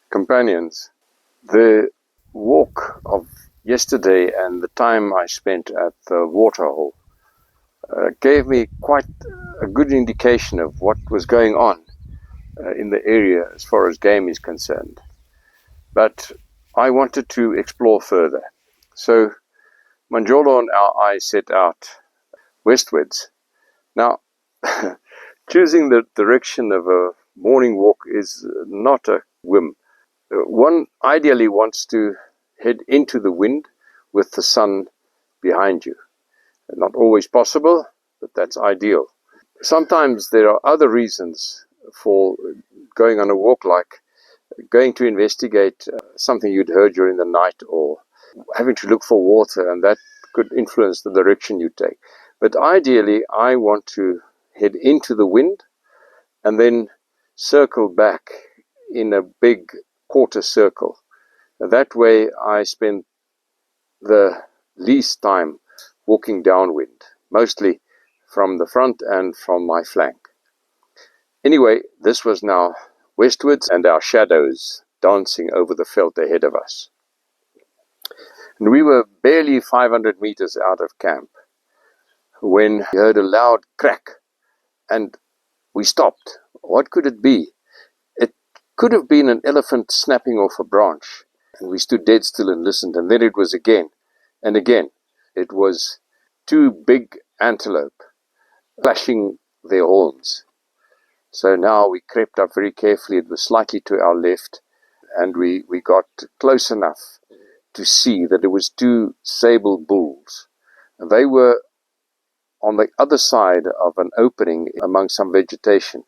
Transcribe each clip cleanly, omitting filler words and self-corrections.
companions. The walk of yesterday and the time I spent at the waterhole gave me quite a good indication of what was going on in the area as far as game is concerned. But I wanted to explore further. So Manjolo and I set out westwards. Now, choosing the direction of a morning walk is not a whim. One ideally wants to head into the wind with the sun behind you. Not always possible, but that's ideal. Sometimes there are other reasons for going on a walk, like going to investigate something you'd heard during the night, or having to look for water, and that could influence the direction you take. But ideally, I want to head into the wind and then circle back in a big quarter circle. That way I spend the least time walking downwind, mostly from the front and from my flank. Anyway, this was now westwards and our shadows dancing over the veld ahead of us. And we were barely 500 meters out of camp when we heard a loud crack and we stopped. What could it be? It could have been an elephant snapping off a branch. And we stood dead still and listened, and then it was again and again. It was two big antelope clashing their horns. So now we crept up very carefully. It was slightly to our left, and we got close enough to see that it was two sable bulls. And they were on the other side of an opening among some vegetation.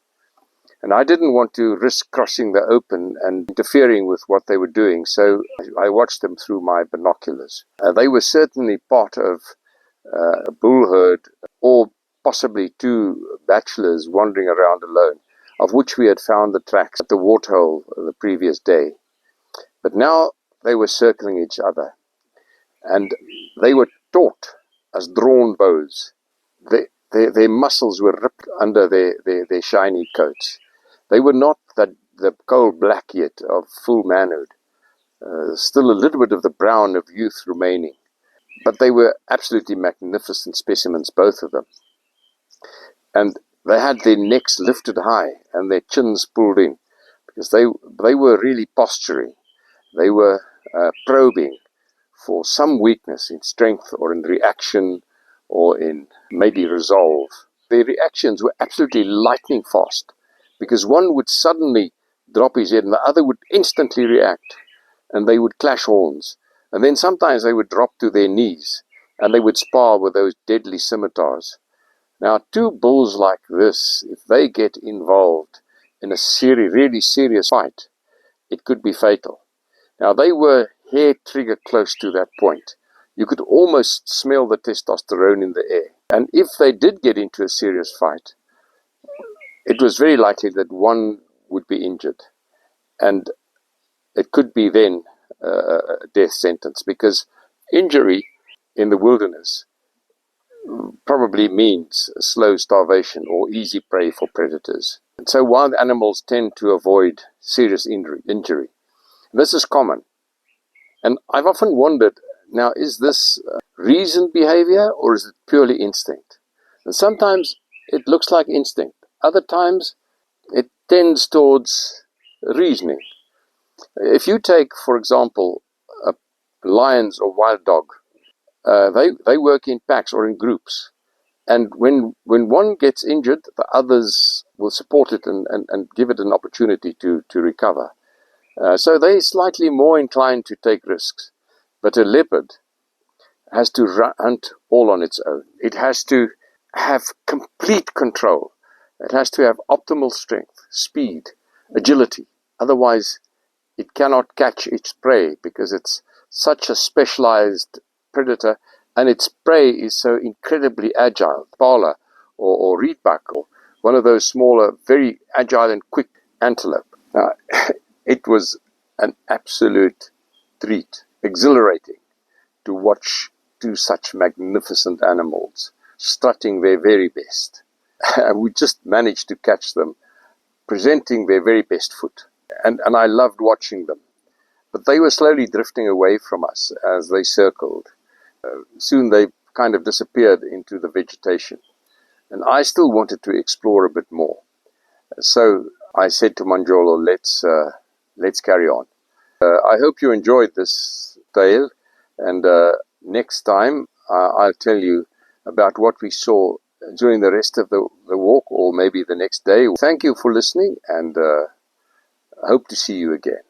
And I didn't want to risk crossing the open and interfering with what they were doing, so I watched them through my binoculars. They were certainly part of a bull herd, or possibly two bachelors wandering around alone, of which we had found the tracks at the waterhole the previous day. But now they were circling each other, and they were taut as drawn bows. Their muscles were ripped under their shiny coats. They were not the coal black yet of full manhood. Still a little bit of the brown of youth remaining. But they were absolutely magnificent specimens, both of them. And they had their necks lifted high and their chins pulled in, because they were really posturing. They were probing for some weakness in strength or in reaction or in maybe resolve. Their reactions were absolutely lightning fast, because one would suddenly drop his head and the other would instantly react, and they would clash horns. And then sometimes they would drop to their knees and they would spar with those deadly scimitars. Now, two bulls like this, if they get involved in a really serious fight, it could be fatal. Now, they were hair trigger close to that point. You could almost smell the testosterone in the air. And if they did get into a serious fight, it was very likely that one would be injured. And it could be then a death sentence, because injury in the wilderness probably means slow starvation or easy prey for predators. And so wild animals tend to avoid serious injury. This is common. And I've often wondered, now, is this reasoned behavior or is it purely instinct? And sometimes it looks like instinct. Other times it tends towards reasoning. If you take, for example, lions or wild dog, they work in packs or in groups. And when one gets injured, the others will support it and give it an opportunity to recover. So they're slightly more inclined to take risks. But a leopard has to hunt all on its own. It has to have complete control. It has to have optimal strength, speed, agility. Otherwise, it cannot catch its prey, because it's such a specialized predator, and its prey is so incredibly agile. Pala or reedbuck, or one of those smaller, very agile and quick antelope. Now, it was an absolute treat, exhilarating to watch two such magnificent animals strutting their very best. And we just managed to catch them presenting their very best foot. and I loved watching them. But they were slowly drifting away from us as they circled. Soon they kind of disappeared into the vegetation. And I still wanted to explore a bit more. So I said to Manjolo, let's carry on. I hope you enjoyed this tale, and next time I'll tell you about what we saw during the rest of the walk, or maybe the next day. Thank you for listening, and hope to see you again.